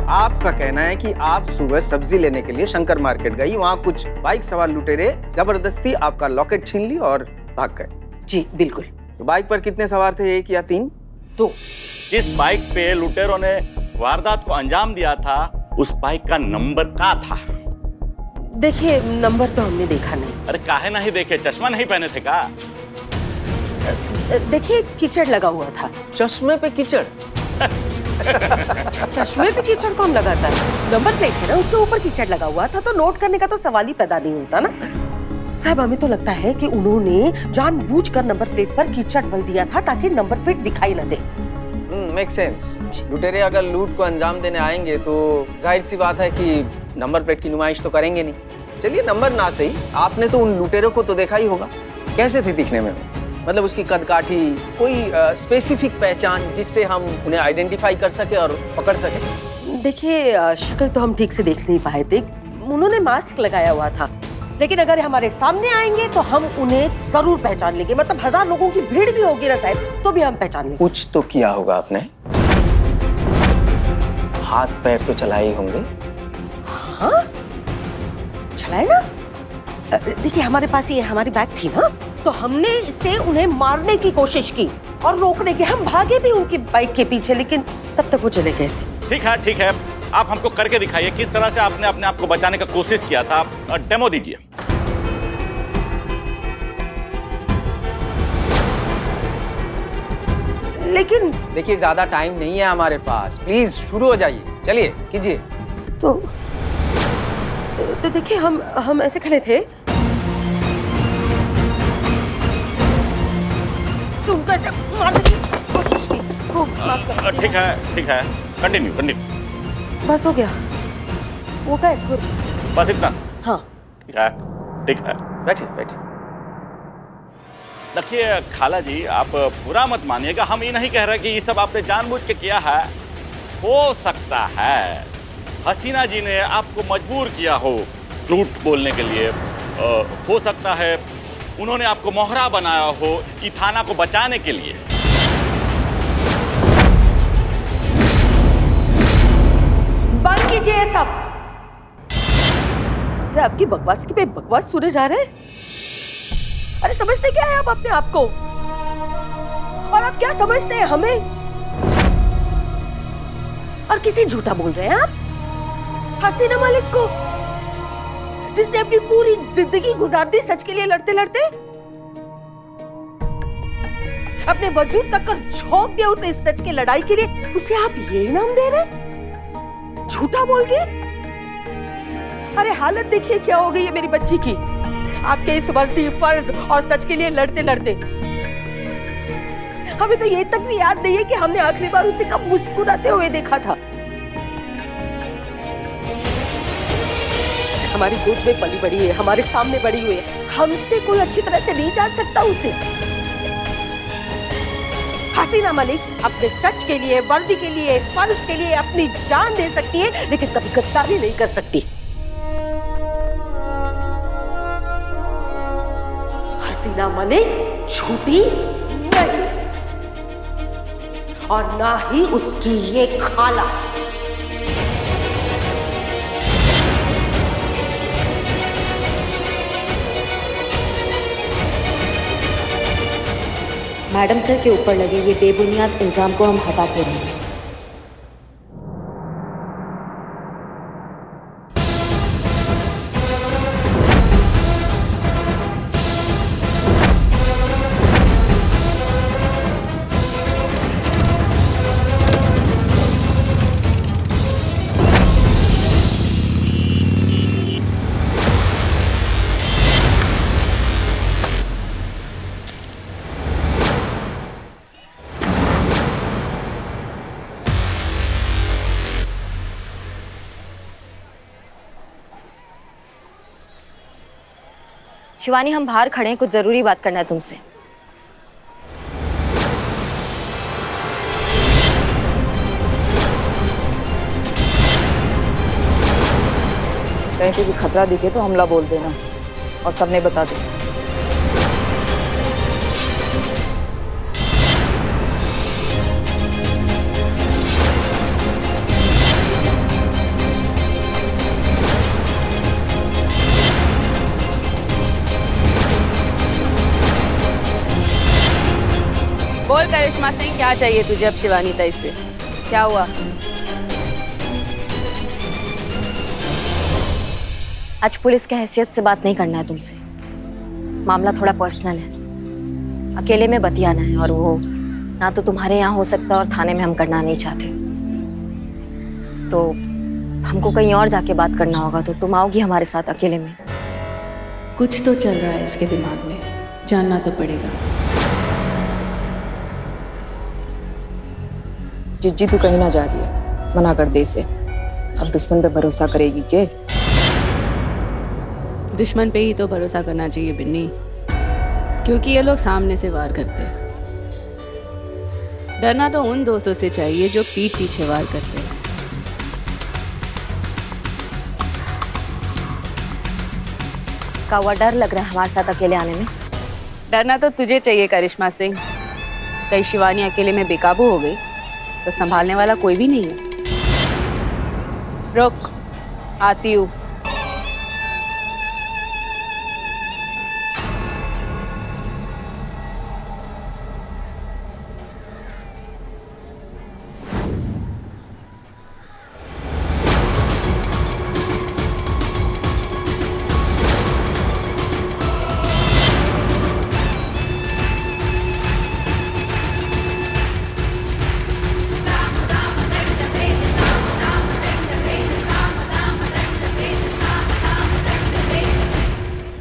आपका कहना है कि आप सुबह सब्जी लेने के लिए शंकर मार्केट गई, वहाँ कुछ बाइक सवार लुटेरे जबरदस्ती आपका लॉकेट छीन ली और भाग गए। जी बिल्कुल। तो बाइक पर कितने सवार थे, 1 या 3? 2। जिस बाइक पे लुटेरों ने वारदात को अंजाम दिया था, उस बाइक का नंबर क्या था? देखिए नंबर तो हमने देखा नहीं। अरे काहे नहीं देखे, चश्मा नहीं पहने थे का? देखिए कीचड़ लगा हुआ था। चश्मे पे कीचड़? चश्मे पे कीचड़ कौन लगाता है? नंबर प्लेट है ना, उसके ऊपर कीचड़ लगा हुआ था, तो नोट करने का तो सवाल ही पैदा नहीं होता ना। साहब हमें तो लगता है कि उन्होंने जानबूझकर नंबर प्लेट पर कीचड़ मल दिया था ताकि नंबर प्लेट दिखाई न दे। Make sense. लुटेरे अगर लूट को अंजाम देने आएंगे तो जाहिर सी बात है कि नंबर प्लेट की नुमाइश तो करेंगे नहीं। चलिए नंबर ना सही, आपने तो उन लुटेरों को तो देखा ही होगा। कैसे थे दिखने में? मतलब उसकी कदकाठी, कोई स्पेसिफिक पहचान जिससे हम उन्हें आइडेंटिफाई कर सके और पकड़ सके? देखिए शक्ल तो हम ठीक से देख नहीं पाए थे, उन्होंने मास्क लगाया हुआ था, लेकिन अगर हमारे सामने आएंगे तो हम उन्हें जरूर पहचान लेंगे। मतलब 1000 लोगों की भीड़ भी होगी ना साहब, तो भी हम पहचान लेंगे। कुछ तो किया होगा आपने, हाथ पैर तो चलाए ही होंगे। हाँ चलाए ना। देखिए हमारे पास ये हमारी बैग थी ना, तो हमने इससे उन्हें मारने की कोशिश की और रोकने की। हम भागे भी उनकी बाइक के पीछे, लेकिन तब तक वो चले गए थे। ठीक है, आप हमको करके दिखाइए किस तरह से आपने अपने आप को बचाने का कोशिश किया था। डेमो दीजिए। लेकिन देखिए ज्यादा टाइम नहीं है हमारे पास, प्लीज शुरू हो जाइए, चलिए कीजिए। तो देखिए हम ऐसे खड़े थे, तो उनको ऐसे मारने की कोशिश की। माफ कर दीजिए। ठीक है, कंटिन्यू। बस हो गया, वो गए फिर। बस इतना? हाँ ठीक है। बैठिए। देखिए खाला जी, आप बुरा मत मानिएगा, हम ये नहीं कह रहे कि ये सब आपने जानबूझ के किया है। हो सकता है हसीना जी ने आपको मजबूर किया हो झूठ बोलने के लिए। हो सकता है उन्होंने आपको मोहरा बनाया हो ई थाना को बचाने के लिए। बंद कीजिए सब। से आपकी बकवास पे बकवास सुने जा रहे हैं। अरे समझते क्या है आप अपने आप को, और आप क्या समझते हैं हमें? और किसी झूठा बोल रहे हैं आप? हसीना मलिक को, जिसने अपनी पूरी जिंदगी गुजार दी सच के लिए लड़ते लड़ते, अपने वजूद तक कर झोंक दिया उसे इस सच की लड़ाई के लिए, उसे आप ये इनाम दे रहे? झूठा बोल के? अरे हालत देखिए क्या हो गई है मेरी बच्ची की, आपके इस वर्दी फर्ज और सच के लिए लड़ते लड़ते। हमें तो ये तक भी याद नहीं है कि हमने आखिरी बार उसे कब मुस्कुराते हुए देखा था। हमारी गोद में पली बड़ी है, हमारे सामने बड़ी हुई है, हमसे कोई अच्छी तरह से नहीं जान सकता उसे। हसीना मलिक अपने सच के लिए, वर्दी के लिए, फर्ज के लिए अपनी जान दे सकती है, लेकिन कभी गद्दारी नहीं कर सकती। हसीना मलिक झूठी नहीं, और ना ही उसकी ये खाला। मैडम सर के ऊपर लगे ये बेबुनियाद इल्जाम को हम हटाते रहेंगे। शिवानी हम बाहर खड़े हैं, कुछ जरूरी बात करना है तुमसे। कहीं कोई खतरा दिखे तो हमला बोल देना और सबने बता देना। करिश्मा सिंह, क्या चाहिए तुझे अब शिवानी ताई से? क्या हुआ? आज पुलिस की हैसियत से बात नहीं करना है तुमसे। मामला थोड़ा पर्सनल है, अकेले में बतियाना है, और वो ना तो तुम्हारे यहाँ हो सकता और थाने में हम करना नहीं चाहते। तो हमको कहीं और जाके बात करना होगा, तो तुम आओगी हमारे साथ अकेले में? कुछ तो चल रहा है इसके दिमाग में, जानना तो पड़ेगा। जिज्जी तू कहीं ना जा रही है, मना कर दे इसे। अब दुश्मन पे भरोसा करेगी के? दुश्मन पे ही तो भरोसा करना चाहिए बिन्नी, क्योंकि ये लोग सामने से वार करते हैं। डरना तो उन दोस्तों से चाहिए जो पीठ पीछे वार करते हैं। का हुआ डर लग रहा है हमारे साथ अकेले आने में? डरना तो तुझे चाहिए करिश्मा सिंह। कहीं शिवानी अकेले में बेकाबू हो गई तो संभालने वाला कोई भी नहीं है। रुक, आती हूँ।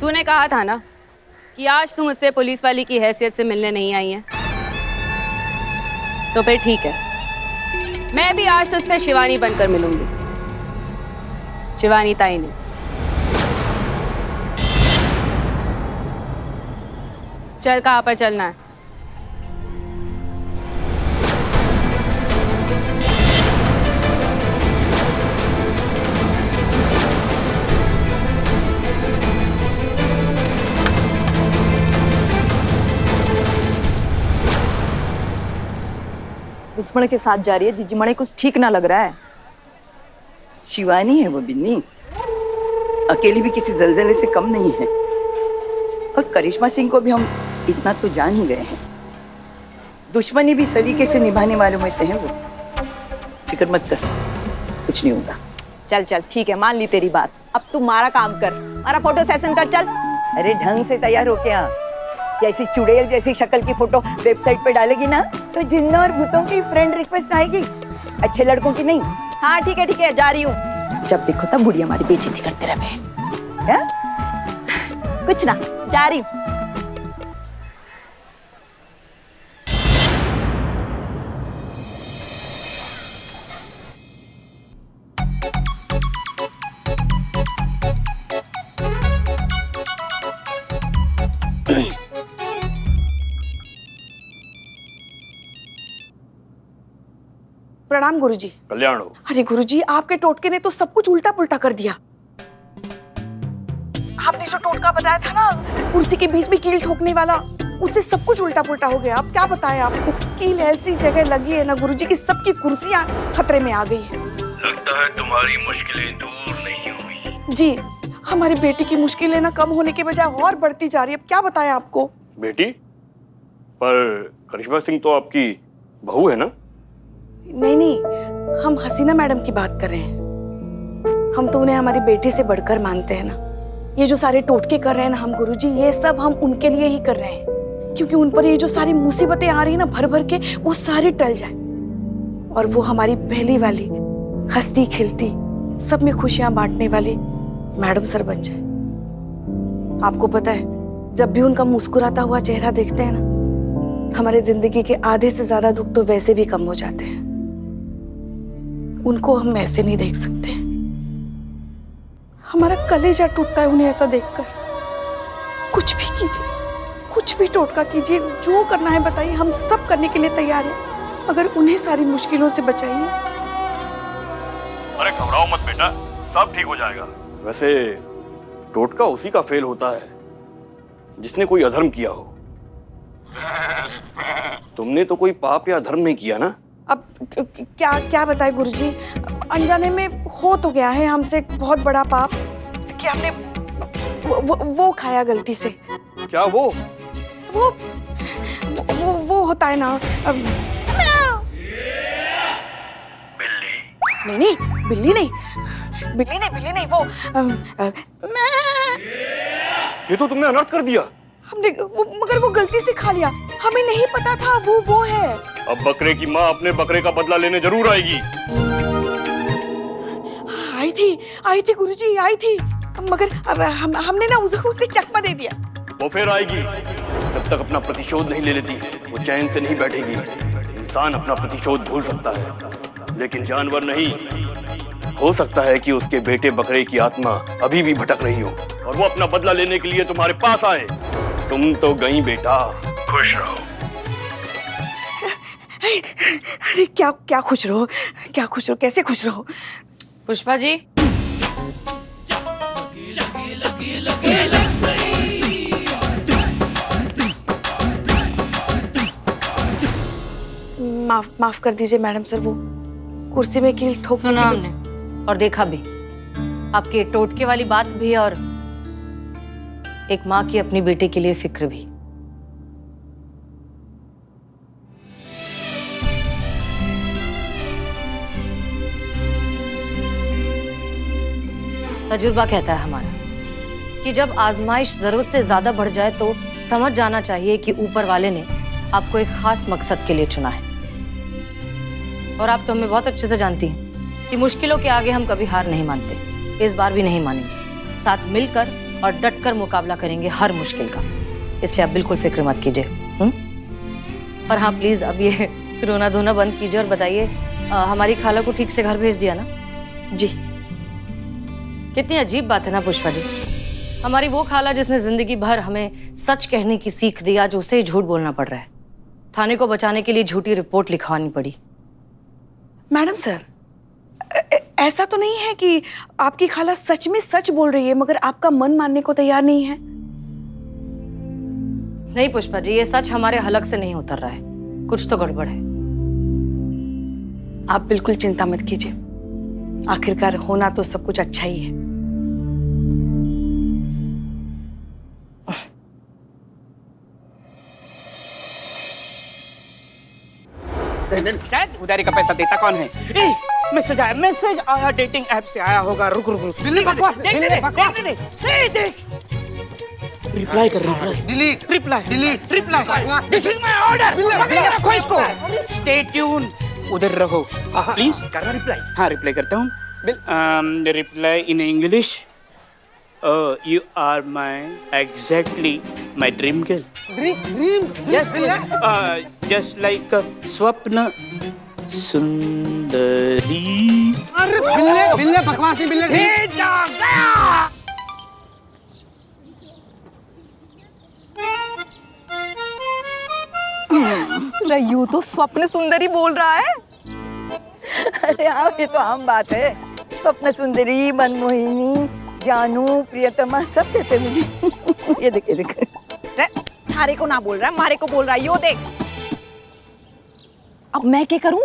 तूने कहा था ना कि आज तू मुझसे पुलिस वाली की हैसियत से मिलने नहीं आई है, तो फिर ठीक है, मैं भी आज तुझसे शिवानी बनकर मिलूंगी। शिवानी ताई ने। चल, कहाँ पर चलना है? दुश्मन के साथ जा रही है जिज्जी, मणे कुछ ठीक ना लग रहा है। शिवानी है वो बिन्नी, अकेली भी किसी जलजले से कम नहीं है। और करिश्मा सिंह को भी हम इतना तो जान ही गए हैं, दुश्मनी भी सलीके से निभाने वालों में से है वो। फिक्र मत कर, कुछ नहीं होगा। चल चल ठीक है, मान ली तेरी बात। अब तू मारा काम कर, मारा फोटो सेशन कर। चल अरे ढंग से तैयार होके आ, जैसी चुड़ैल जैसी शक्ल की फोटो वेबसाइट पे डालेगी ना तो जिन्नों और भूतों की फ्रेंड रिक्वेस्ट आएगी, अच्छे लड़कों की नहीं। हाँ ठीक है, जा रही हूँ। जब देखो तब बुढ़िया हमारी बेइज्जती करते रहे। क्या? कुछ ना, जा रही हूँ। प्रणाम गुरुजी। कल्याण हो। अरे गुरुजी, आपके टोटके ने तो सब कुछ उल्टा पुल्टा कर दिया। आपने जो टोटका बताया था ना, कुर्सी के बीच में कील ठोकने वाला, उससे सब कुछ उल्टा पुल्टा हो गया। अब क्या बताएं आपको, कील ऐसी जगह लगी है ना गुरुजी कि सबकी कुर्सियां खतरे में आ गई है। लगता है तुम्हारी मुश्किलें दूर नहीं हुई। जी, हमारी बेटी की मुश्किलें ना कम होने के बजाय और बढ़ती जा रही है। अब क्या बताएं आपको। बेटी? पर करिश्मा सिंह तो आपकी बहू है ना? नहीं, हम हसीना मैडम की बात कर रहे हैं। हम तो उन्हें हमारी बेटी से बढ़कर मानते हैं ना। ये जो सारे टोटके कर रहे हैं ना हम गुरुजी, ये सब हम उनके लिए ही कर रहे हैं, क्योंकि उन पर ये जो सारी मुसीबतें आ रही है ना भर भर के, वो सारी टल जाए और वो हमारी पहली वाली हंसती खिलती सब में खुशियां बांटने वाली मैडम सर बन जाए। आपको पता है, जब भी उनका मुस्कुराता हुआ चेहरा देखते हैं ना, हमारे जिंदगी के आधे से ज्यादा दुख तो वैसे भी कम हो जाते हैं। उनको हम ऐसे नहीं देख सकते, हमारा कलेजा टूटता है उन्हें ऐसा देखकर। कुछ भी कीजिए, कुछ भी टोटका कीजिए, जो करना है बताइए, हम सब करने के लिए तैयार हैं, मगर उन्हें सारी मुश्किलों से बचाइए। अरे घबराओ मत बेटा, सब ठीक हो जाएगा। वैसे टोटका उसी का फेल होता है जिसने कोई अधर्म किया हो। तुमने तो कोई पाप या धर्म नहीं किया ना? अब क्या बताए गुरुजी, अनजाने में हो तो गया है हमसे बहुत बड़ा पाप कि हमने वो खाया गलती से। क्या वो होता है ना। नहीं नहीं, बिल्ली नहीं, बिल्ली नहीं, बिल्ली नहीं, वो ये तो तुमने अनर्थ कर दिया। हमने मगर वो गलती से खा लिया, हमें नहीं पता था वो है। अब बकरे की माँ अपने बकरे का बदला लेने जरूर आएगी। आई थी गुरुजी, आई थी, मगर अब हमने ना उसे चकमा दे दिया। वो फिर आएगी, जब तक अपना प्रतिशोध नहीं ले लेती वो चैन से नहीं बैठेगी। इंसान अपना प्रतिशोध भूल सकता है लेकिन जानवर नहीं। हो सकता है कि उसके बेटे बकरे की आत्मा अभी भी भटक रही हो और वो अपना बदला लेने के लिए तुम्हारे पास आए। तुम तो गई बेटा, खुश रहो। अरे क्या खुश रहो, क्या खुश रहो, कैसे खुश रहो? पुष्पा जी, माफ कर दीजिए मैडम सर, वो कुर्सी में कील ठोक। सुना हमने और देखा भी, आपके टोटके वाली बात भी और एक माँ की अपनी बेटे के लिए फिक्र भी। तजुर्बा कहता है हमारा कि जब आजमाइश जरूरत से ज्यादा बढ़ जाए तो समझ जाना चाहिए कि ऊपर वाले ने आपको एक खास मकसद के लिए चुना है। और आप तो हमें बहुत अच्छे से जानती हैं कि मुश्किलों के आगे हम कभी हार नहीं मानते, इस बार भी नहीं मानेंगे। साथ मिलकर और डटकर मुकाबला करेंगे हर मुश्किल का, इसलिए आप बिल्कुल फिक्र मत कीजिए। और हाँ प्लीज अब ये रोना धोना बंद कीजिए और बताइए हमारी खाला को ठीक से घर भेज दिया ना? जी। कितनी अजीब बात है ना पुष्पा जी, हमारी वो खाला जिसने जिंदगी भर हमें सच कहने की सीख दी, आज उसे ही झूठ बोलना पड़ रहा है। थाने को बचाने के लिए झूठी रिपोर्ट लिखवानी पड़ी। मैडम सर, ऐसा तो नहीं है कि आपकी खाला सच में सच बोल रही है मगर आपका मन मानने को तैयार नहीं है? नहीं पुष्पा जी, ये सच हमारे हलक से नहीं उतर रहा है, कुछ तो गड़बड़ है। आप बिल्कुल चिंता मत कीजिए, आखिरकार होना तो सब कुछ अच्छा ही है। शायद उधारी का पैसा देता कौन है? मैसेज आया डेटिंग ऐप से आया होगा। रुक रुक रुक, रिप्लाई कर, reply. This is my order, रखो इसको। स्टे ट्यून, उधर रहो प्लीज। करना रिप्लाई? हाँ रिप्लाई करता हूँ। Reply in English, you are exactly my dream girl. Dream? Yes. Just like स्वप्न सुंदरी। अरे बिल्ले बकवास नहीं, बिल्ले जा गया। यूं तो स्वप्न सुंदरी बोल रहा है। अरे हाँ, ये तो आम बात है। स्वप्न सुंदरी, मनमोहिनी, जानू, प्रियतमा सब कहते मुझे। ये देख, ये देख। थारे को ना बोल रहा है, मारे को बोल रहा है। यो देख। अब मैं क्या करूं?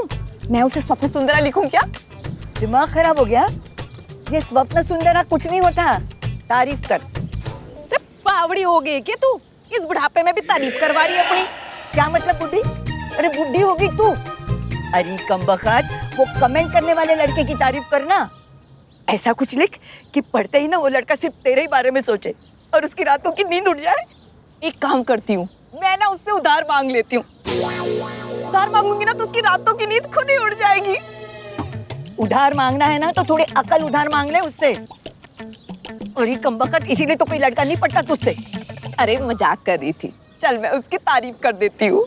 मैं उसे स्वप्न सुंदरा लिखूं क्या? दिमाग खराब हो गया? ये स्वप्न सुंदरा कुछ नहीं होता। तारीफ कर। बावड़ी हो गई क्या तू? इस बुढ़ापे में भी तारीफ करवा रही है अपनी? क्या मतलब बुढ़ी? अरे बुढ़ी होगी तू? अरे कमबख्त, वो कमेंट करने वाले लड़के की तारीफ करना। ऐसा कुछ लिख कि पढ़ते ही ना वो लड़का सिर्फ तेरे ही बारे में सोचे और उसकी रातों की नींद उड़ जाए। एक काम करती हूँ, मैं ना उससे उधार मांग लेती हूँ। उधार मांगूंगी ना तो उसकी रातों की नींद खुद ही उड़ जाएगी। उधार मांगना है ना तो थोड़ी अकल उधार मांग ले उससे। और ये कमबख्त, इसीलिए तो कोई लड़का नहीं पटता तुझसे। अरे मजाक कर रही थी, चल मैं उसकी तारीफ कर देती हूँ।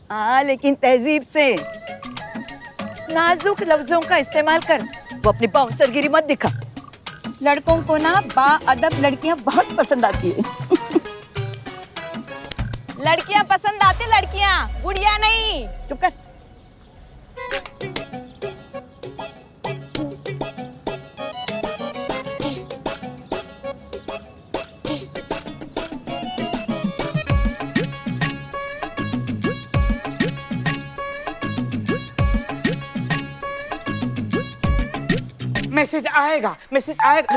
हाँ लेकिन तहजीब से, नाजुक लफ्जों का इस्तेमाल कर। वो अपनी बाउंसरगिरी मत दिखा। लड़कों को ना बाअदब लड़कियां बहुत पसंद आती है। लड़कियां पसंद आती, लड़कियां, गुड़िया नहीं। चुप कर। मैसेज आएगा, मैसेज आएगा।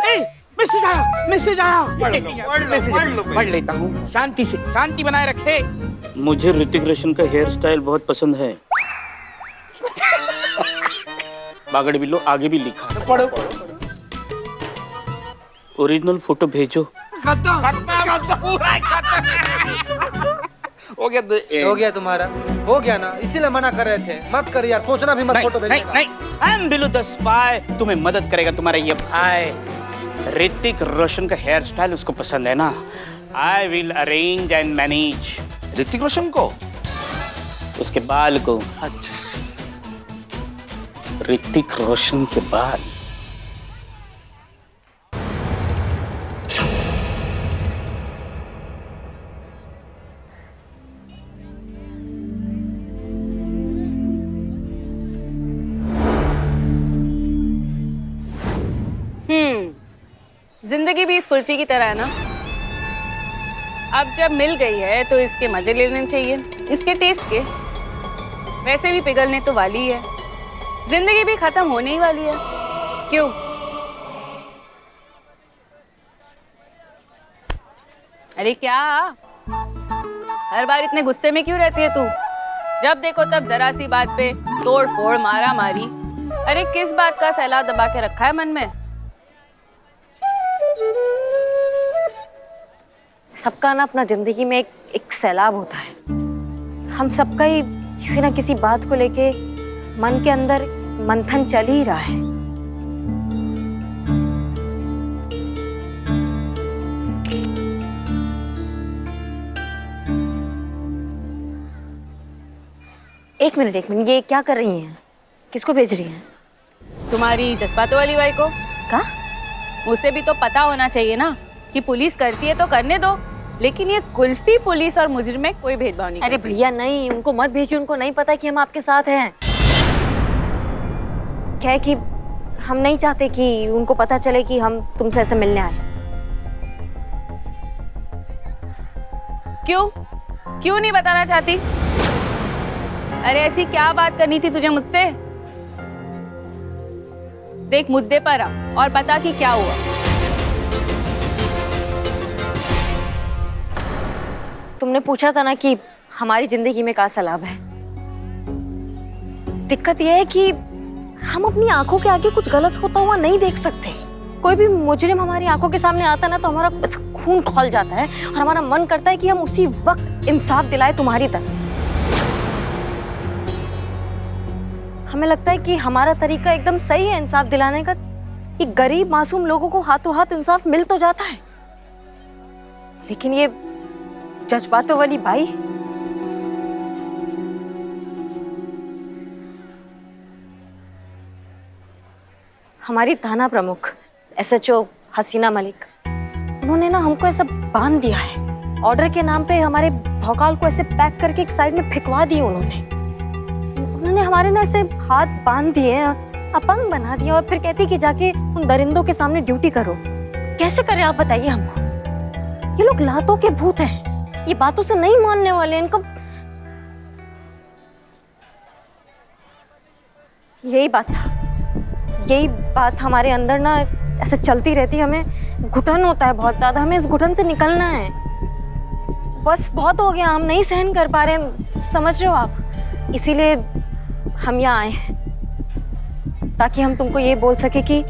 मैसेज आया। पढ़ लेता हूँ, शांति से, शांति बनाए रखे। मुझे ऋतिक रोशन का हेयर स्टाइल बहुत पसंद है। बागड़ बिल्लो आगे भी लिखा है। पढ़ो। ओरिजिनल फोटो भेजो। हो गया हो गया तुम्हारा, हो गया ना, इसीलिए मना कर रहे थे, मत कर यार, सोचना भी मत फोटो भेजने का। नहीं, आई एम बिल्लो द स्पाई। तुम्हें मदद करेगा तुम्हारा ये भाई। ऋतिक रोशन का हेयर स्टाइल उसको पसंद है ना, I will arrange and manage. Hrithik Roshan को? उसके बाल को। अच्छा, ऋतिक रोशन के बाल। जिंदगी भी इस कुल्फी की तरह है ना, अब जब मिल गई है तो इसके मजे लेने चाहिए, इसके टेस्ट के। वैसे भी पिघलने तो वाली है, जिंदगी भी खत्म होने ही वाली है। क्यों? अरे क्या हर बार इतने गुस्से में क्यों रहती है तू? जब देखो तब जरा सी बात पे तोड़ फोड़, मारा मारी। अरे किस बात का सैलाब दबा के रखा है मन में? सबका ना अपना जिंदगी में एक सैलाब होता है। हम सबका ही किसी ना किसी बात को लेके मन के अंदर मंथन चल ही रहा है। एक मिनट, ये क्या कर रही हैं? किसको भेज रही हैं? तुम्हारी जज्बातों वाली बाई को। का? उसे भी तो पता होना चाहिए ना कि पुलिस करती है तो करने दो, लेकिन ये कुल्फी पुलिस और मुजरिम में कोई भेदभाव नहीं। अरे भैया नहीं, उनको मत भेजिए, उनको नहीं पता कि हम आपके साथ हैं। क्या है कि हम नहीं चाहते कि उनको पता चले कि हम तुमसे ऐसे मिलने आए। क्यों नहीं बताना चाहती? अरे ऐसी क्या बात करनी थी तुझे मुझसे? देख मुद्दे पर आ और बता कि क्या हुआ। तुमने पूछा था ना कि हमारी जिंदगी में क्या सैलाब है। दिक्कत यह है कि हम अपनी आंखों के आगे कुछ गलत होता हुआ नहीं देख सकते। कोई भी मुजरिम हमारी आंखों के सामने आता ना तो हमारा खून खौल जाता है और हमारा मन करता है कि हम उसी वक्त इंसाफ दिलाए तुम्हारी तरह। हमें लगता है कि हमारा तरीका एकदम सही है इंसाफ दिलाने का। ये गरीब मासूम लोगों को हाथों हाथ इंसाफ मिल तो जाता है, लेकिन ये जज्बातों वाली बाई, हमारी थाना प्रमुख SHO हसीना मलिक, उन्होंने ना हमको ऐसा बांध दिया है। ऑर्डर के नाम पे हमारे भौकाल को ऐसे पैक करके एक साइड में फेंकवा दिए उन्होंने हमारे ना ऐसे हाथ बांध दिए, अपंग बना दिया और फिर कहती कि जाके उन दरिंदों के सामने ड्यूटी करो। कैसे करें आप बताइए हमको? ये लोग लातों के भूत हैं, ये बातों से नहीं मानने वाले। इनको यही बात हमारे अंदर ना ऐसे चलती रहती है। हमें घुटन होता है बहुत ज्यादा, हमें इस घुटन से निकलना है। बस बहुत हो गया, हम नहीं सहन कर पा रहे, समझ रहे हो आप? इसीलिए हम यहाँ आए हैं ताकि हम तुमको ये बोल सके कि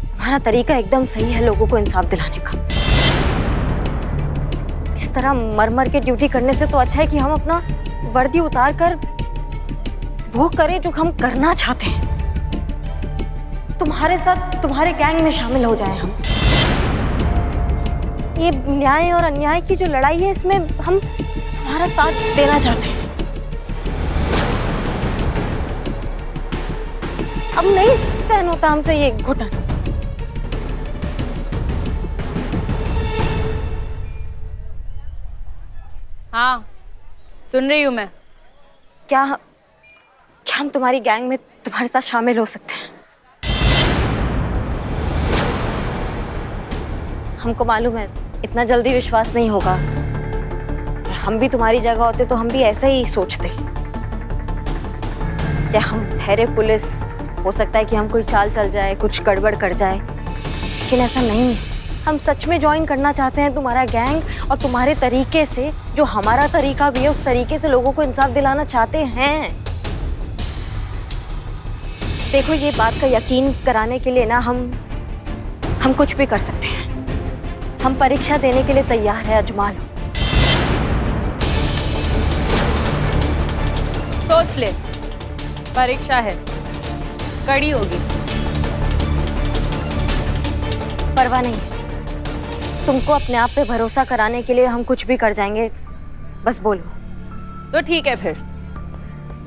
हमारा तरीका एकदम सही है लोगों को इंसाफ दिलाने का। इस तरह मर मर के ड्यूटी करने से तो अच्छा है कि हम अपना वर्दी उतार कर वो करें जो हम करना चाहते हैं। तुम्हारे साथ, तुम्हारे गैंग में शामिल हो जाएं हम। ये न्याय और अन्याय की जो लड़ाई है, इसमें हम तुम्हारा साथ देना चाहते हैं। अब नहीं सहन होता हमसे ये घुटन। हाँ, सुन रही हूँ मैं। क्या हम तुम्हारी गैंग में तुम्हारे साथ शामिल हो सकते हैं? हमको मालूम है इतना जल्दी विश्वास नहीं होगा। हम भी तुम्हारी जगह होते तो हम भी ऐसा ही सोचते। क्या हम ठहरे पुलिस, हो सकता है कि हम कोई चाल चल जाए, कुछ गड़बड़ कर जाए, लेकिन ऐसा नहीं है। हम सच में ज्वाइन करना चाहते हैं तुम्हारा गैंग, और तुम्हारे तरीके से, जो हमारा तरीका भी है, उस तरीके से लोगों को इंसाफ दिलाना चाहते हैं। देखो, ये बात का यकीन कराने के लिए ना हम कुछ भी कर सकते हैं। हम परीक्षा देने के लिए तैयार है, अजमा लो। सोच ले, परीक्षा है, कड़ी होगी। परवाह नहीं, तुमको अपने आप पे भरोसा कराने के लिए हम कुछ भी कर जाएंगे, बस बोलो। तो ठीक है, फिर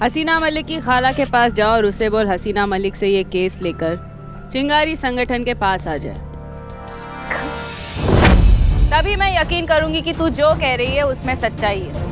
हसीना मलिक की खाला के पास जाओ और उससे बोल हसीना मलिक से ये केस लेकर चिंगारी संगठन के पास आ जाए। तभी मैं यकीन करूंगी कि तू जो कह रही है उसमें सच्चाई है।